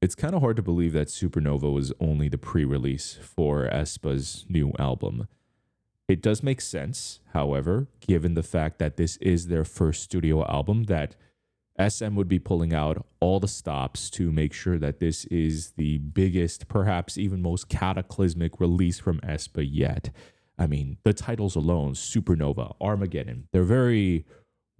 It's kind of hard to believe that Supernova was only the pre-release for aespa's new album. It does make sense, however, given the fact that this is their first studio album, that SM would be pulling out all the stops to make sure that this is the biggest, perhaps even most cataclysmic release from aespa yet. I mean, the titles alone, Supernova, Armageddon, they're very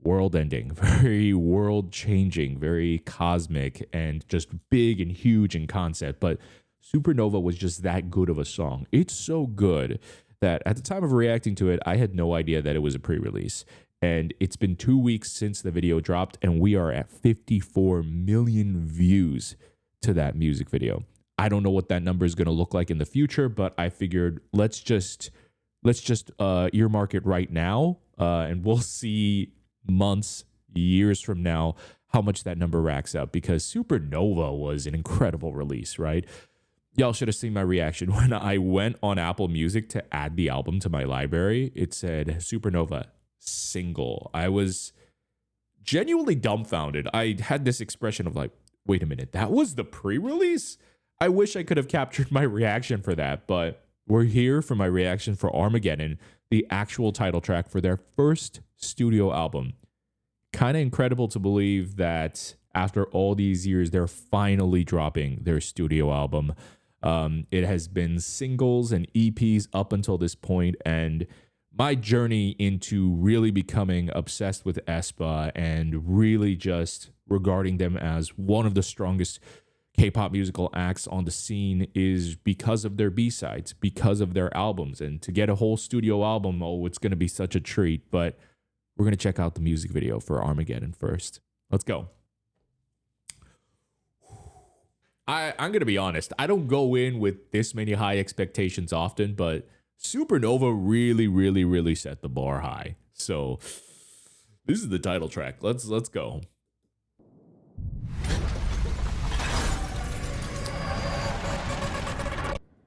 world-ending, very world-changing, very cosmic, and just big and huge in concept. But Supernova was just that good of a song. It's so good that at the time of reacting to it, I had no idea that it was a pre-release. And it's been 2 weeks since the video dropped, and we are at 54 million views to that music video. I don't know what that number is going to look like in the future, but I figured let's just earmark it right now, and we'll see months, years from now how much that number racks up, because Supernova was an incredible release, right? Y'all should have seen my reaction when I went on Apple Music to add the album to my library. It said Supernova single. I was genuinely dumbfounded. I had this expression of like, wait a minute, that was the pre-release? I wish I could have captured my reaction for that, but we're here for my reaction for Armageddon, the actual title track for their first studio album. Kind of incredible to believe that after all these years, they're finally dropping their studio album. It has been singles and EPs up until this point, and my journey into really becoming obsessed with aespa and really just regarding them as one of the strongest K-pop musical acts on the scene is because of their B-sides, because of their albums. And to get a whole studio album, oh, it's going to be such a treat. But we're going to check out the music video for Armageddon first. Let's go. I'm going to be honest. I don't go in with this many high expectations often, but Supernova really set the bar high. So this is the title track. Let's go.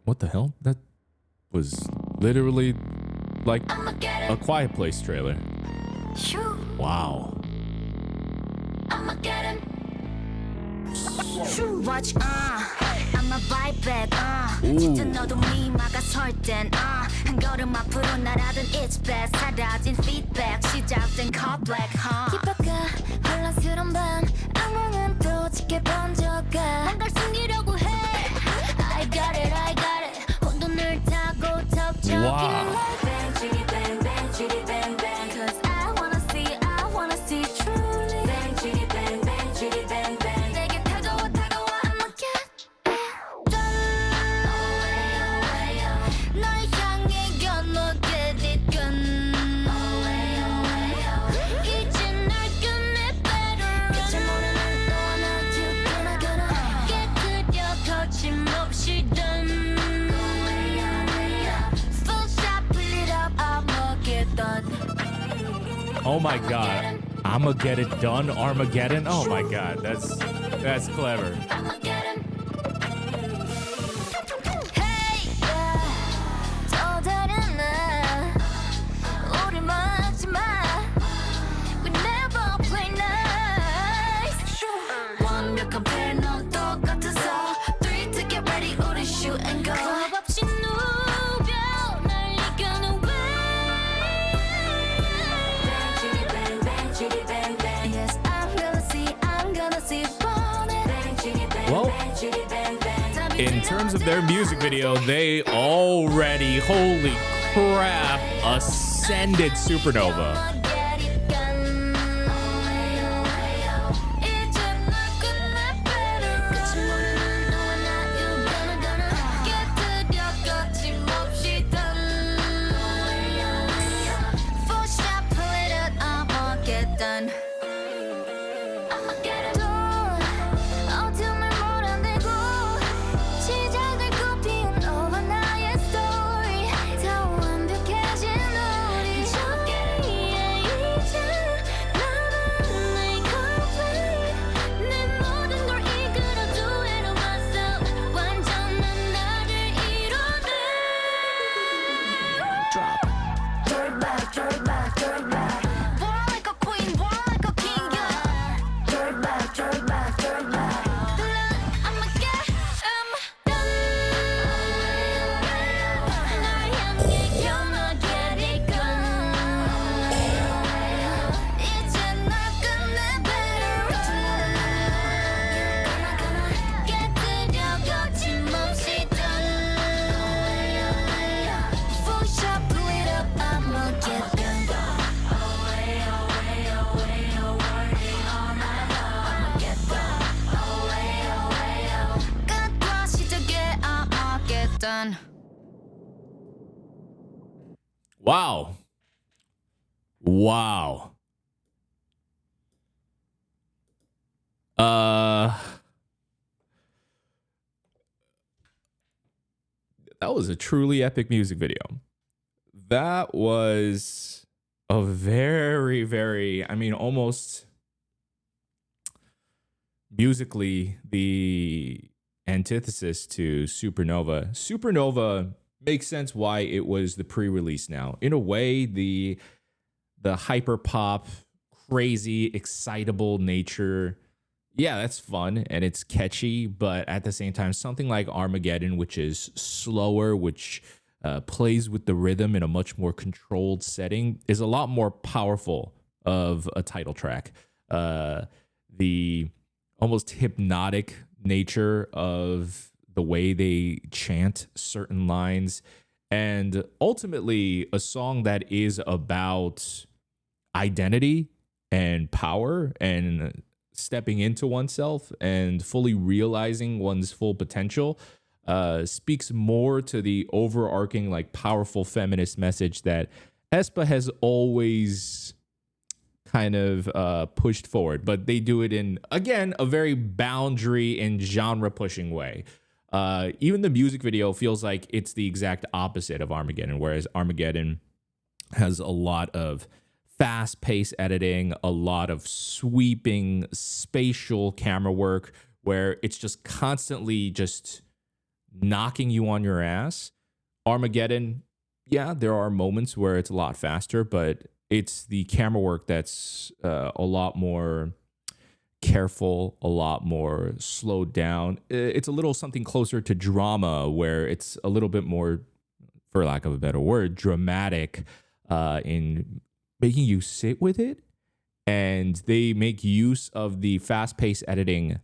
What the hell? That was literally like a Quiet Place trailer. Wow. Watch, I'm a vibe back, 진짜 너도 미마가 설땐 한 걸음 앞으로 날아든 it's best 사라진 feedback 시작된 car black, 뒷바퀴 혼란스러운 밤 악몽은 또 짙게 번져가 뭔가를 숨기려고 해 I got it 혼돈을 타고 덮쳐 Wow. bang, chitty bang, bang, chitty bang, bang Cause I wanna see truly bang, chitty bang, bang, chitty bang, bang 내게 다가와 I'ma get done 널 향해 gonna get it done 이제 날 끝내 better 끝을 모르는 너와 나 gonna 깨끗여 거침없이 done full shot pull it up I'ma get done Oh my god. I'ma get it done, Armageddon. Oh my god. That's clever. Hey, 또 다른 날 우리 막지 마 We never play nice 완벽한 패널 똑같아서 3 to get ready 우리 shoot and go 겁 없이 누벼 날 이겨는 way Bang, chitty bang, bang, chitty bang, bang Yes, I'm gonna see burning Bang, chitty bang, Well, bang, chitty bang, bang in terms of their music video, they already, holy crap, ascended Supernova. 난 Wow. Wow. That was a truly epic music video. That was a very, very, I mean, almost musically the antithesis to Supernova. Supernova makes sense why it was the pre-release now. In a way, the hyper pop, crazy, excitable nature, yeah, that's fun and it's catchy, but at the same time, something like Armageddon, which is slower, which plays with the rhythm in a much more controlled setting, is a lot more powerful of a title track. The almost hypnotic nature of the way they chant certain lines, and ultimately a song that is about identity and power and stepping into oneself and fully realizing one's full potential, speaks more to the overarching, like, powerful feminist message that aespa has always kind of pushed forward, but they do it in, again, a very boundary and genre pushing way. Even the music video feels like it's the exact opposite of Armageddon, whereas Armageddon has a lot of fast-paced editing, a lot of sweeping spatial camera work where it's just constantly just knocking you on your ass. Armageddon, yeah, there are moments where it's a lot faster, but it's the camera work that's a lot more careful, a lot more slowed down. It's a little something closer to drama where it's a little bit more, for lack of a better word, dramatic in making you sit with it. And they make use of the fast-paced editing.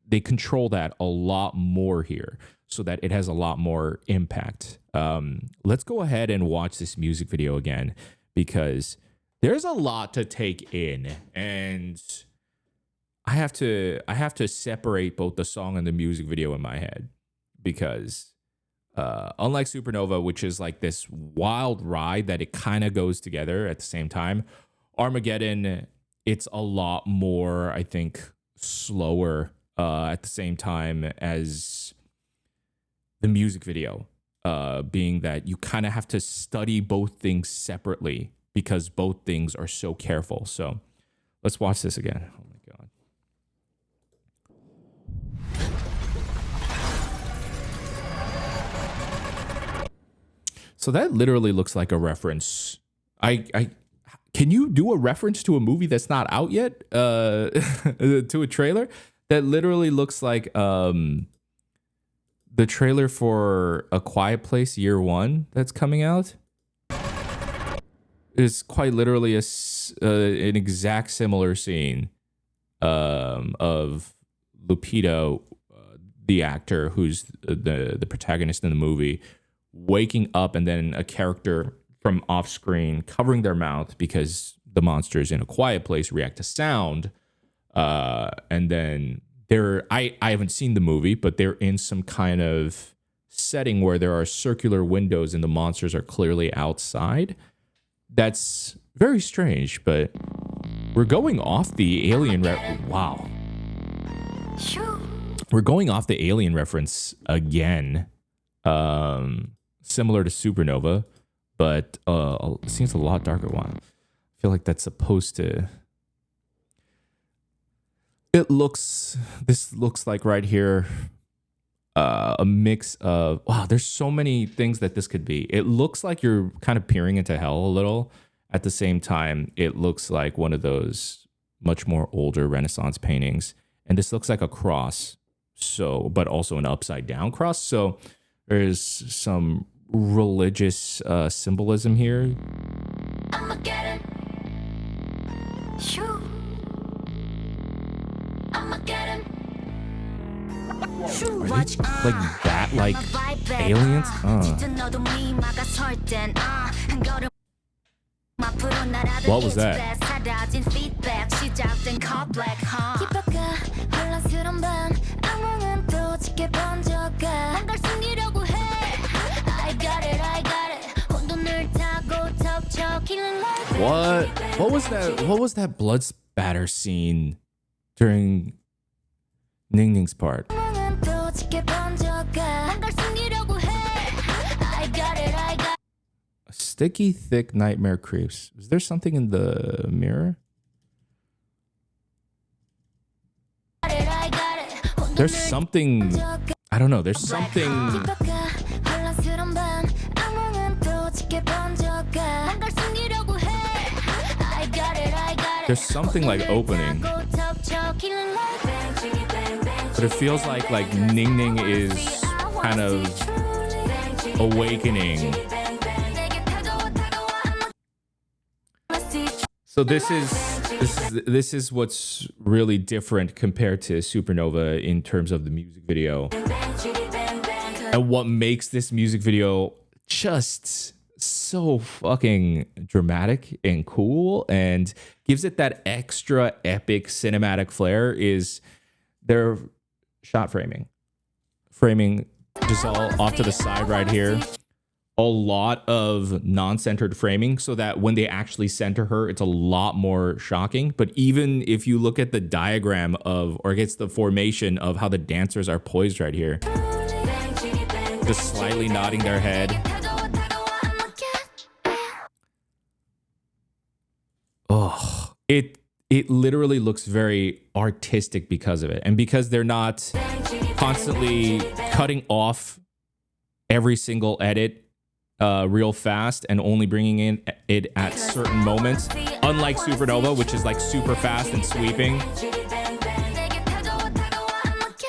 They control that a lot more here so that it has a lot more impact. Let's go ahead and watch this music video again, because there's a lot to take in, and I have to separate both the song and the music video in my head, because unlike Supernova, which is like this wild ride that it kind of goes together at the same time, Armageddon, it's a lot more, I think, slower at the same time as the music video, being that you kind of have to study both things separately because both things are so careful. So let's watch this again. Oh my God. So that literally looks like a reference. Can you do a reference to a movie that's not out yet? To a trailer? That literally looks like the trailer for A Quiet Place Year One that's coming out. It's quite literally an exact similar scene of Lupita, the actor who's the protagonist in the movie, waking up, and then a character from off screen covering their mouth because the monsters in A Quiet Place react to sound. And then I haven't seen the movie, but they're in some kind of setting where there are circular windows and the monsters are clearly outside. That's very strange, but we're going off the alien wow. We're going off the alien reference again. Similar to Supernova, but it seems a lot darker. Wow. I feel like that's supposed to... This looks like right here, a mix of, wow, there's so many things that this could be. It looks like you're kind of peering into hell a little. At the same time, it looks like one of those much more older Renaissance paintings. And this looks like a cross, but also an upside down cross. So there's some religious symbolism here. Armageddon. Shoo. Armageddon. Like that, like aliens? What was that? What? What was that? What was that blood spatter scene during Ning Ning's part? Sticky, thick nightmare creeps. Is there something in the mirror? There's something. I don't know. There's something. There's something like opening. But it feels like Ning Ning is kind of awakening. So this is what's really different compared to Supernova in terms of the music video. And what makes this music video just so fucking dramatic and cool and gives it that extra epic cinematic flair is their shot framing. Framing Giselle off to the side right here. A lot of non-centered framing so that when they actually center her, it's a lot more shocking. But even if you look at the diagram of, or gets the formation of how the dancers are poised right here, just slightly nodding their head. Oh, it literally looks very artistic because of it. And because they're not constantly cutting off every single edit real fast and only bringing in it at certain moments, unlike Supernova, which is like super fast and sweeping.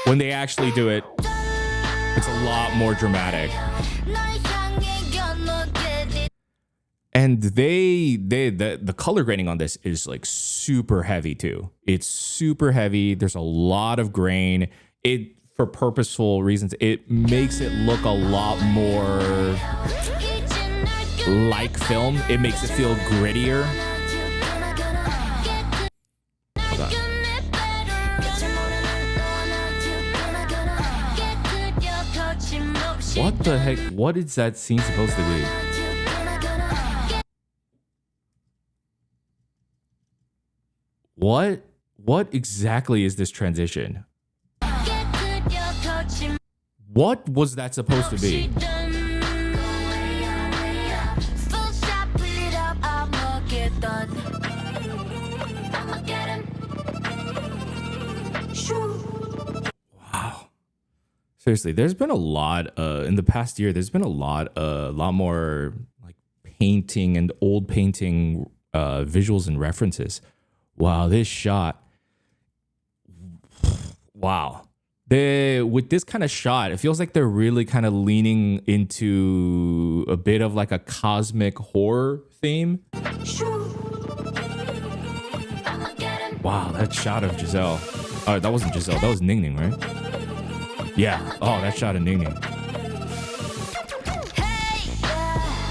When they actually do it, it's a lot more dramatic. And the color grading on this is like super heavy too. It's super heavy. There's a lot of grain. For purposeful reasons, it makes it look a lot more like film. It makes it feel grittier. Hold on. What the heck? What is that scene supposed to be? What exactly is this transition? What was that supposed to be? Wow. Seriously, there's been a lot in the past year. There's been a lot more like painting and old painting visuals and references. Wow, this shot. Wow. With this kind of shot, it feels like they're really kind of leaning into a bit of like a cosmic horror theme. Wow, that shot of Giselle. Oh, that wasn't Giselle. That was Ning Ning, right? Yeah. Oh, that shot of Ning Ning.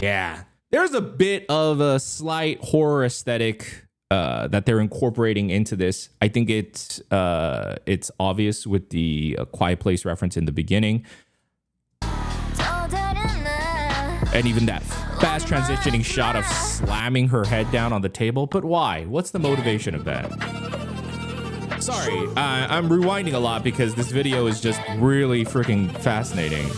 Yeah. There's a bit of a slight horror aesthetic that they're incorporating into this. I think it's obvious with the Quiet Place reference in the beginning. And even that fast transitioning shot of slamming her head down on the table. But why? What's the motivation of that? Sorry, I'm rewinding a lot because this video is just really freaking fascinating.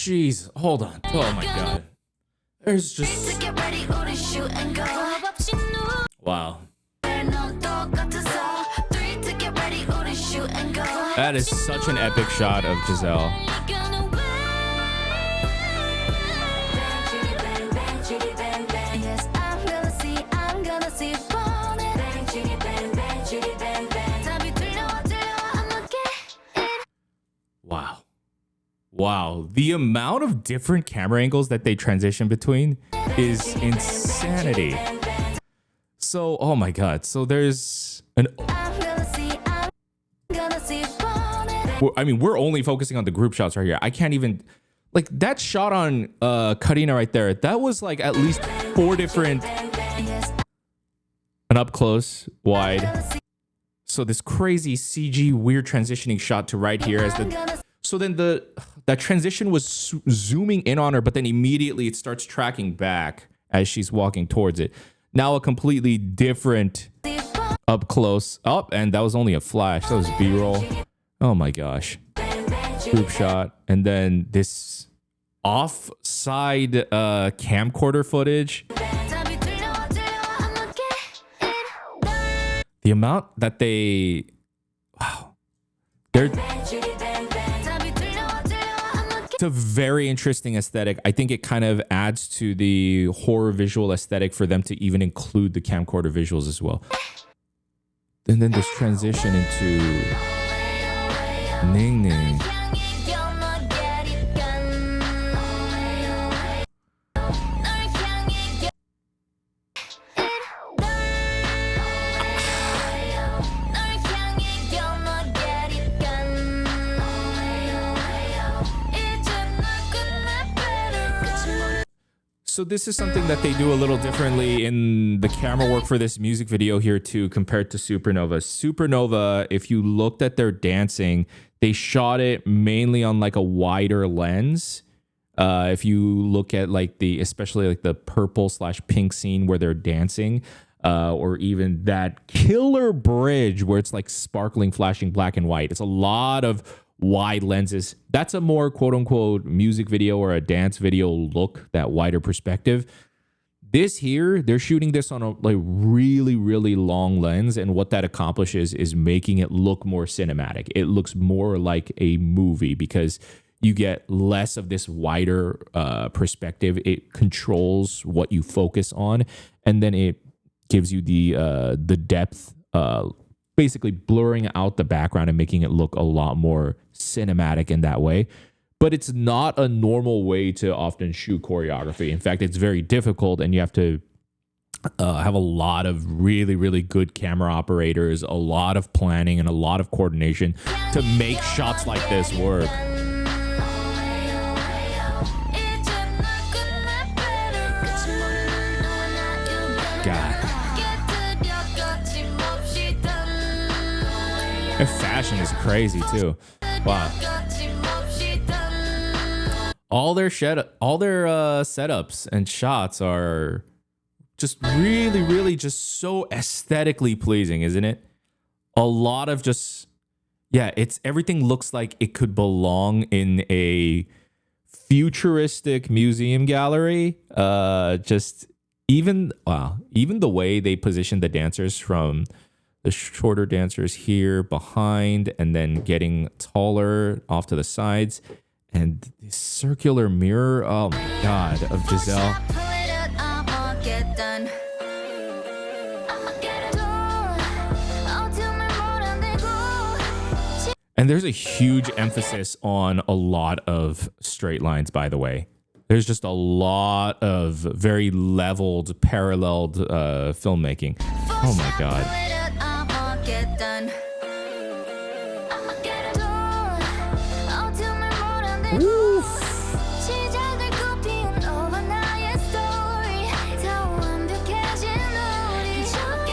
Jeez, hold on. Oh my god. There's just... Wow. That is such an epic shot of Giselle. Wow. Wow. The amount of different camera angles that they transition between is insanity. So, oh my god. So there's an... I mean, we're only focusing on the group shots right here. I can't even, like, that shot on Karina right there, that was like at least 4 different, an up close, wide. So this crazy CG weird transitioning shot to right here as the, so then that transition was zooming in on her, but then immediately it starts tracking back as she's walking towards it. Now a completely different up close up, and that was only a flash. That was B-roll. Oh my gosh. Group shot, and then this offside camcorder footage. The amount that they, wow, it's a very interesting aesthetic. I think it kind of adds to the horror visual aesthetic for them to even include the camcorder visuals as well. And then this transition into Ning Ning. So this is something that they do a little differently in the camera work for this music video here too, compared to Supernova. Supernova, if you looked at their dancing, they shot it mainly on like a wider lens. If you look at like especially like the purple/pink scene where they're dancing, or even that killer bridge where it's like sparkling, flashing black and white. It's a lot of wide lenses. That's a more quote unquote music video or a dance video look, that wider perspective. This here, they're shooting this on a like really, really long lens, and what that accomplishes is making it look more cinematic. It looks more like a movie because you get less of this wider perspective. It controls what you focus on, and then it gives you the depth, basically blurring out the background and making it look a lot more cinematic in that way. But it's not a normal way to often shoot choreography. In fact, it's very difficult, and you have to have a lot of really, really good camera operators, a lot of planning, and a lot of coordination to make shots like this work. God. Their fashion is crazy too. Wow. All their setups and shots are just really, really just so aesthetically pleasing, isn't it? A lot of just, yeah, everything looks like it could belong in a futuristic museum gallery. Even the way they position the dancers, from the shorter dancers here behind and then getting taller off to the sides, and this circular mirror, oh my God, of Giselle. And there's a huge emphasis on a lot of straight lines, by the way. There's just a lot of very leveled, paralleled filmmaking. Oh my God. Oof.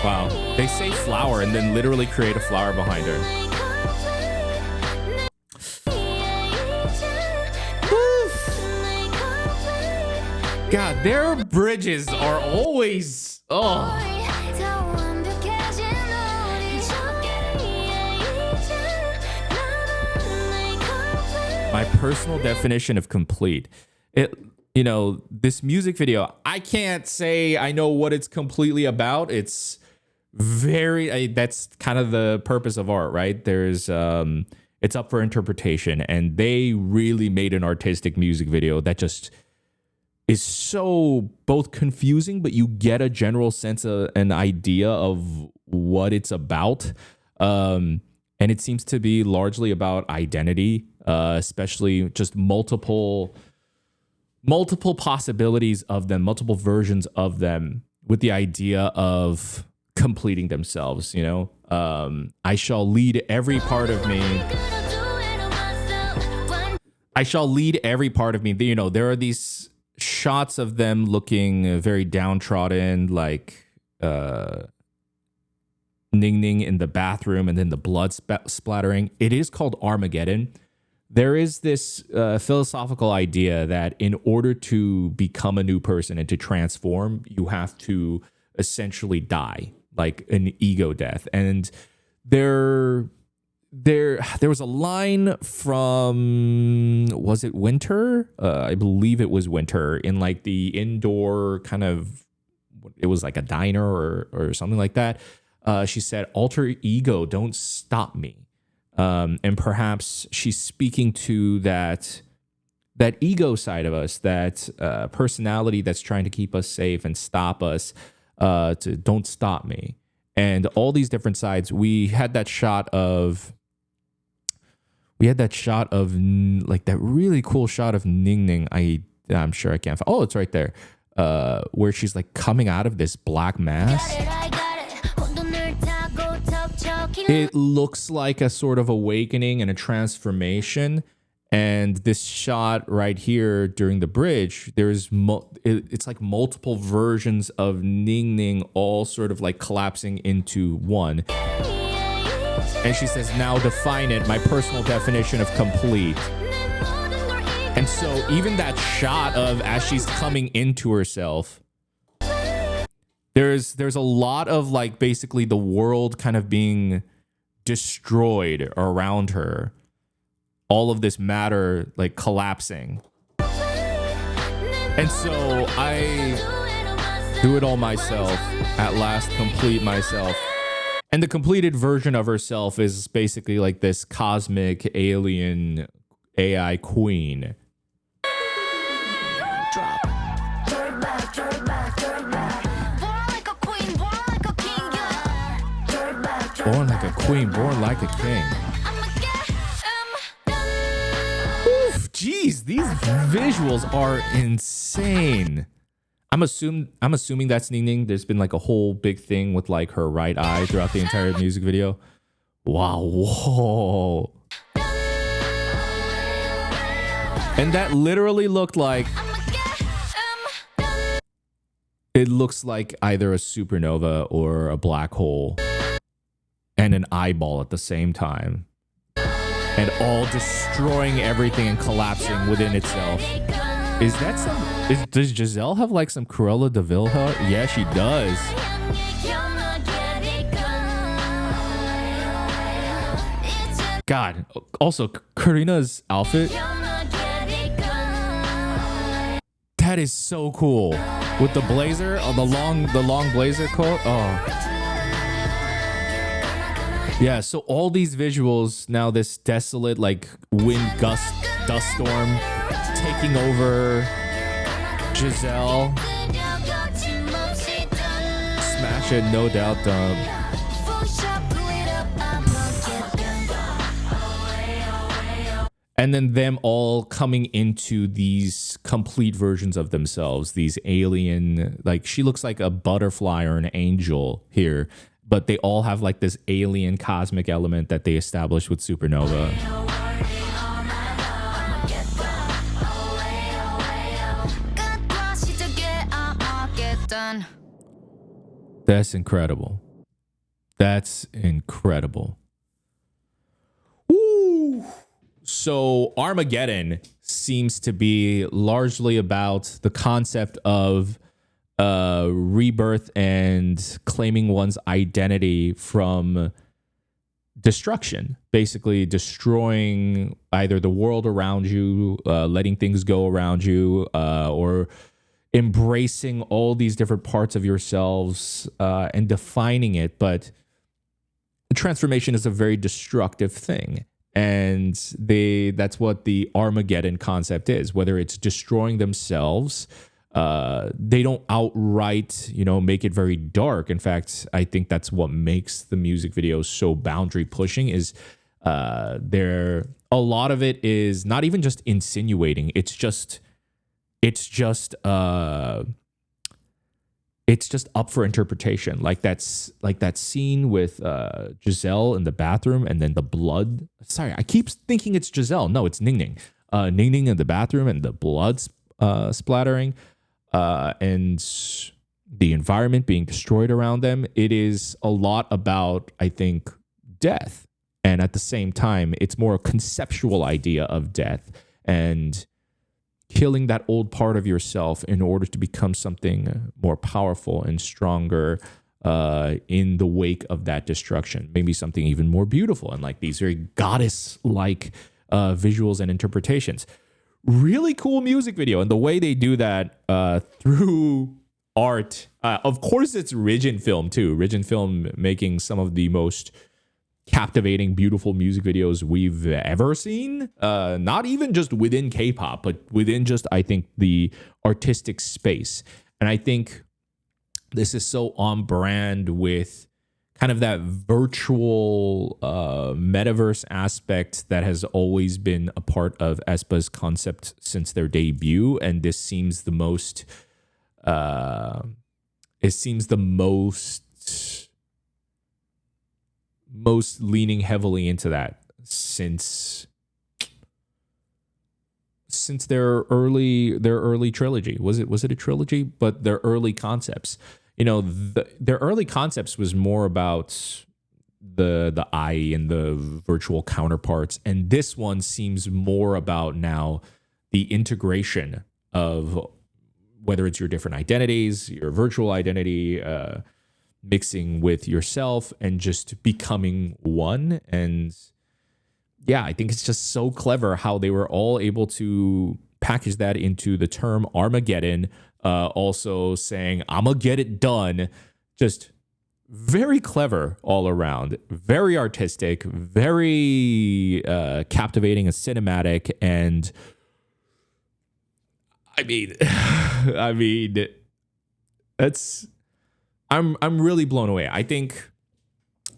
Wow. They say flower and then literally create a flower behind her. God, their bridges are always, oh. My personal definition of complete. This music video, I can't say I know what it's completely about. It's that's kind of the purpose of art, right? It's up for interpretation, and they really made an artistic music video that just is so both confusing, but you get a general sense of an idea of what it's about. And it seems to be largely about identity, especially just multiple possibilities of them, multiple versions of them, with the idea of completing themselves. I shall lead every part of me. I shall lead every part of me. You know, there are these shots of them looking very downtrodden, like Ning Ning in the bathroom and then the blood splattering. It is called Armageddon. There is this philosophical idea that in order to become a new person and to transform, you have to essentially die, like an ego death. And there was a line from, was it Winter? I believe it was Winter, in like the indoor kind of, it was like a diner or something like that. She said, alter ego, don't stop me. And perhaps she's speaking to that ego side of us, that personality that's trying to keep us safe and stop us, to don't stop me. And all these different sides. We had that shot of like that really cool shot of Ning Ning. I'm sure I can't find. Oh, it's right there. Where she's like coming out of this black mass. It looks like a sort of awakening and a transformation. And this shot right here during the bridge, there's it's like multiple versions of Ning Ning all sort of like collapsing into one. And she says, now define it, my personal definition of complete. And so even that shot of as she's coming into herself, there's a lot of like basically the world kind of being destroyed around her. All of this matter like collapsing. And so I do it all myself, at last complete myself. And the completed version of herself is basically like this cosmic alien AI queen. Drop. Born like a queen, born like a king. Oof, geez, these visuals are insane. I'm assuming that's Ning Ning. There's been like a whole big thing with like her right eye throughout the entire music video. Wow, whoa. And that literally looked like, it looks like either a supernova or a black hole and an eyeball at the same time. And all destroying everything and collapsing within itself. Is that some... does Giselle have like some Cruella de Vil hair? Yeah, she does. God. Also, Karina's outfit. That is so cool. With the blazer, the long blazer coat. Oh. Yeah, so all these visuals, now this desolate like wind gust, dust storm taking over Giselle. Smash it, no doubt. And then them all coming into these complete versions of themselves, these alien, like she looks like a butterfly or an angel here, but they all have like this alien cosmic element that they established with Supernova. That's incredible. That's incredible. Ooh. So Armageddon seems to be largely about the concept of rebirth and claiming one's identity from destruction, basically destroying either the world around you, letting things go around you, or embracing all these different parts of yourselves and defining it. But transformation is a very destructive thing. And that's what the Armageddon concept is, whether it's destroying themselves. They don't outright, make it very dark. In fact, I think that's what makes the music videos so boundary pushing is a lot of it is not even just insinuating. It's just up for interpretation. Like that scene with Giselle in the bathroom and then the blood. Sorry, I keep thinking it's Giselle. No, it's Ning Ning. Ning Ning in the bathroom and the blood splattering, and the environment being destroyed around them. It is a lot about, I think, death. And at the same time, it's more a conceptual idea of death and killing that old part of yourself in order to become something more powerful and stronger in the wake of that destruction. Maybe something even more beautiful and like these very goddess-like visuals and interpretations. Really cool music video. And the way they do that through art. Of course, it's Ridge Film too. Ridge Film making some of the most captivating, beautiful music videos we've ever seen. Not even just within K-pop, but within just, I think, the artistic space. And I think this is so on brand with kind of that virtual metaverse aspect that has always been a part of aespa's concept since their debut. And this seems the most most leaning heavily into that since their early trilogy. Was it a trilogy? But their early concepts, their early concepts was more about the eye and the virtual counterparts, and this one seems more about now the integration of whether it's your different identities, your virtual identity, mixing with yourself and just becoming one. And yeah, I think it's just so clever how they were all able to package that into the term Armageddon, also saying, I'ma get it done. Just very clever all around, very artistic, very captivating and cinematic. And I mean, I'm really blown away. I think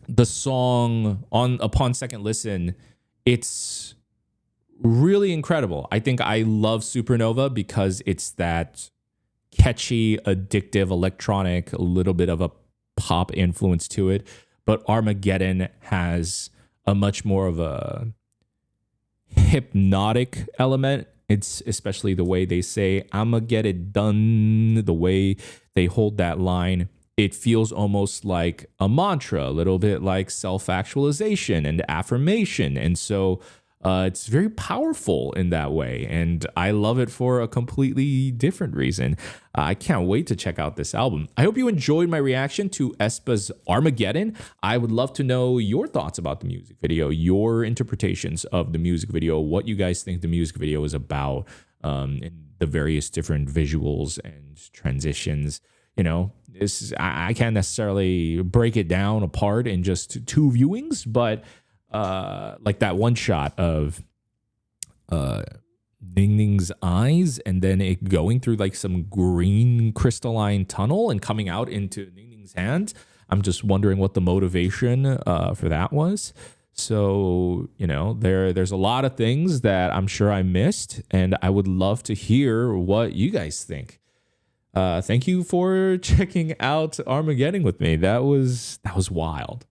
the song upon second listen, it's really incredible. I think I love Supernova because it's that catchy, addictive, electronic, a little bit of a pop influence to it. But Armageddon has a much more of a hypnotic element. It's especially the way they say, I'ma get it done, the way they hold that line. It feels almost like a mantra, a little bit like self-actualization and affirmation. And so it's very powerful in that way. And I love it for a completely different reason. I can't wait to check out this album. I hope you enjoyed my reaction to aespa's Armageddon. I would love to know your thoughts about the music video, your interpretations of the music video, what you guys think the music video is about, and the various different visuals and transitions. I can't necessarily break it down apart in just two viewings, but like that one shot of Ning Ning's eyes and then it going through like some green crystalline tunnel and coming out into Ning Ning's hand. I'm just wondering what the motivation for that was. So, there's a lot of things that I'm sure I missed, and I would love to hear what you guys think. Thank you for checking out Armageddon with me. That was wild.